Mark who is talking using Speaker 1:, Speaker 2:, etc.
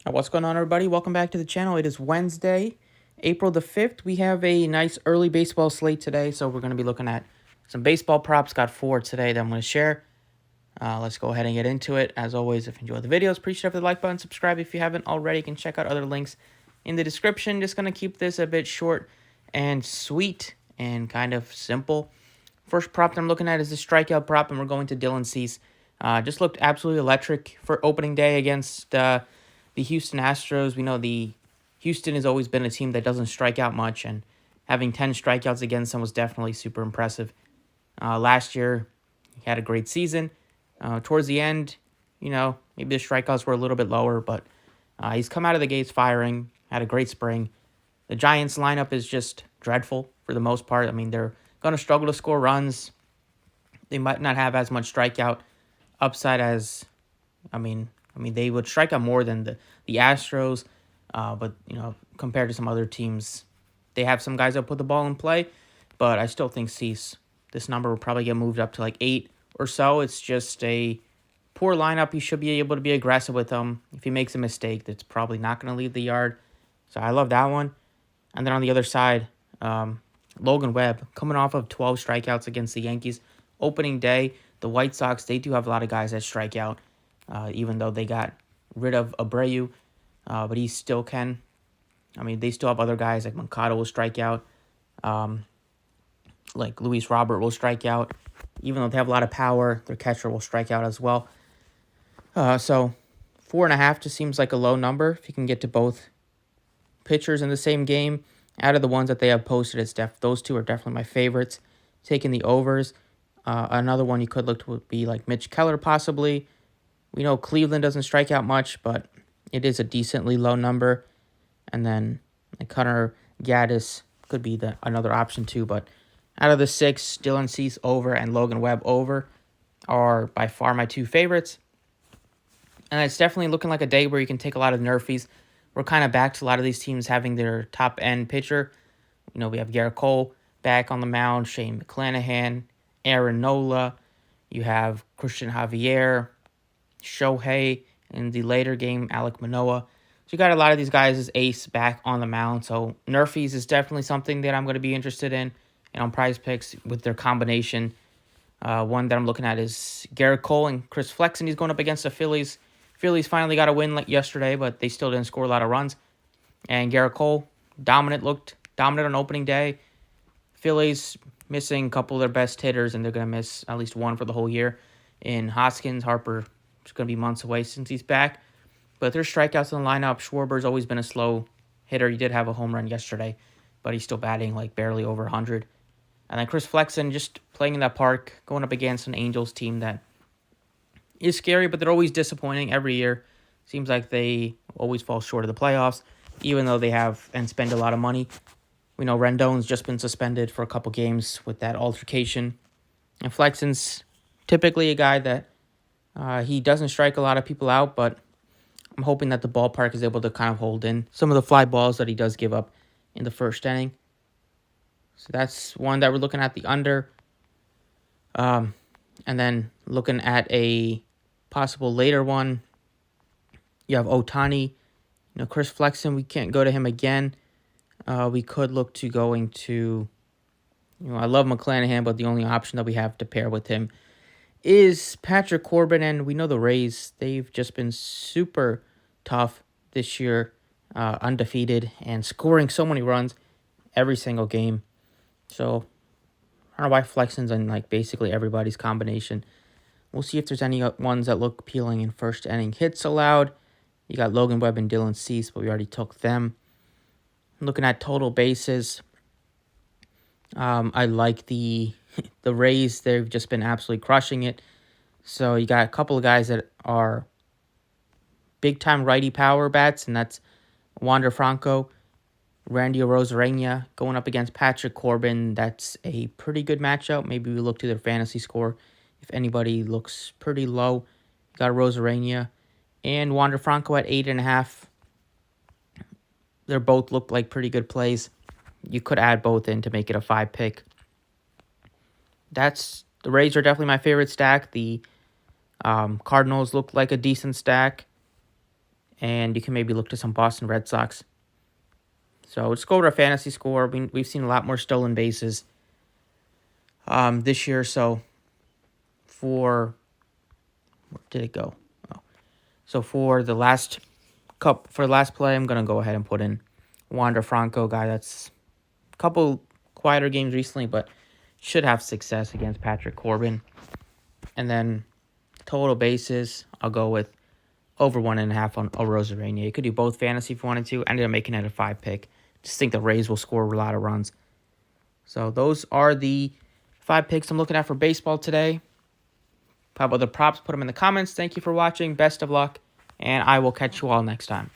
Speaker 1: What's going on, everybody? Welcome back to the channel. It is Wednesday, April the 5th. We have a nice early baseball slate today, so we're going to be looking at some baseball props. Got 4 today that I'm going to share. Let's go ahead and get into it. As always, if you enjoy the videos, please hit the like button, subscribe if you haven't already. You can check out other links in the description. Just going to keep this a bit short and sweet and kind of simple. First prop that I'm looking at is the strikeout prop, and we're going to Dylan Cease. Just looked absolutely electric for opening day against the Houston Astros. We know Houston has always been a team that doesn't strike out much, and having 10 strikeouts against them was definitely super impressive. Last year, he had a great season. Towards the end, maybe the strikeouts were a little bit lower, but he's come out of the gates firing, had a great spring. The Giants lineup is just dreadful for the most part. I mean, they're going to struggle to score runs. They might not have as much strikeout upside as, they would strike out more than the Astros, but, compared to some other teams, they have some guys that put the ball in play, but I still think Cease, this number will probably get moved up to like 8 or so. It's just a poor lineup. He should be able to be aggressive with them. If he makes a mistake, that's probably not going to leave the yard. So I love that one. And then on the other side, Logan Webb, coming off of 12 strikeouts against the Yankees. Opening day, the White Sox, they do have a lot of guys that strike out, even though they got rid of Abreu, but he still can. They still have other guys like Moncada will strike out, like Luis Robert will strike out. Even though they have a lot of power, their catcher will strike out as well. So 4.5 just seems like a low number. If you can get to both pitchers in the same game, out of the ones that they have posted, those two are definitely my favorites. Taking the overs. Another one you could look to would be like Mitch Keller possibly. We know Cleveland doesn't strike out much, but it is a decently low number. And then Connor Gaddis could be another option too. But out of the 6, Dylan Cease over and Logan Webb over are by far my 2 favorites. And it's definitely looking like a day where you can take a lot of nerfies. We're kind of back to a lot of these teams having their top-end pitcher. We have Garrett Cole back on the mound, Shane McClanahan, Aaron Nola. You have Christian Javier, Shohei in the later game, Alek Manoah. So you got a lot of these guys as ace back on the mound. So nerfies is definitely something that I'm going to be interested in. And on PrizePicks with their combination, one that I'm looking at is Garrett Cole and Chris Flexen. He's going up against the Phillies. Phillies finally got a win like yesterday, but they still didn't score a lot of runs. And Garrett Cole, looked dominant on opening day. Phillies missing a couple of their best hitters, and they're going to miss at least one for the whole year. In Hoskins, Harper is going to be months away since he's back. But there's strikeouts in the lineup. Schwarber's always been a slow hitter. He did have a home run yesterday, but he's still batting like barely over 100. And then Chris Flexen just playing in that park, going up against an Angels team that is scary, but they're always disappointing every year. Seems like they always fall short of the playoffs, even though they have and spend a lot of money. We know Rendon's just been suspended for a couple games with that altercation. And Flexen's typically a guy that he doesn't strike a lot of people out, but I'm hoping that the ballpark is able to kind of hold in some of the fly balls that he does give up in the first inning. So that's one that we're looking at, the under. And then looking at a possible later one, you have Ohtani. Chris Flexen, we can't go to him again. We could look to going to, I love McClanahan, but the only option that we have to pair with him is Patrick Corbin. And we know the Rays, they've just been super tough this year, undefeated and scoring so many runs every single game. So I don't know why Flexen's in like basically everybody's combination. We'll see if there's any ones that look appealing in first inning hits allowed. You got Logan Webb and Dylan Cease, but we already took them. Looking at total bases, I like the Rays. They've just been absolutely crushing it. So you got a couple of guys that are big-time righty power bats, and that's Wander Franco, Randy Arozarena going up against Patrick Corbin. That's a pretty good matchup. Maybe we look to their fantasy score. If anybody looks pretty low, you got Arozarena and Wander Franco at 8.5. They both look like pretty good plays. You could add both in to make it a 5 pick. The Rays are definitely my favorite stack. The Cardinals look like a decent stack. and you can maybe look to some Boston Red Sox. So let's go over a fantasy score. We've seen a lot more stolen bases this year. So where did it go? Oh. So for the last play, I'm gonna go ahead and put in Wander Franco, guy that's a couple quieter games recently, but should have success against Patrick Corbin. And then total bases, I'll go with over 1.5 on Arozarena. You could do both fantasy if you wanted to. I ended up making it a 5 pick. Just think the Rays will score a lot of runs. So those are the 5 picks I'm looking at for baseball today. How about the props? Put them in the comments. Thank you for watching. Best of luck, and I will catch you all next time.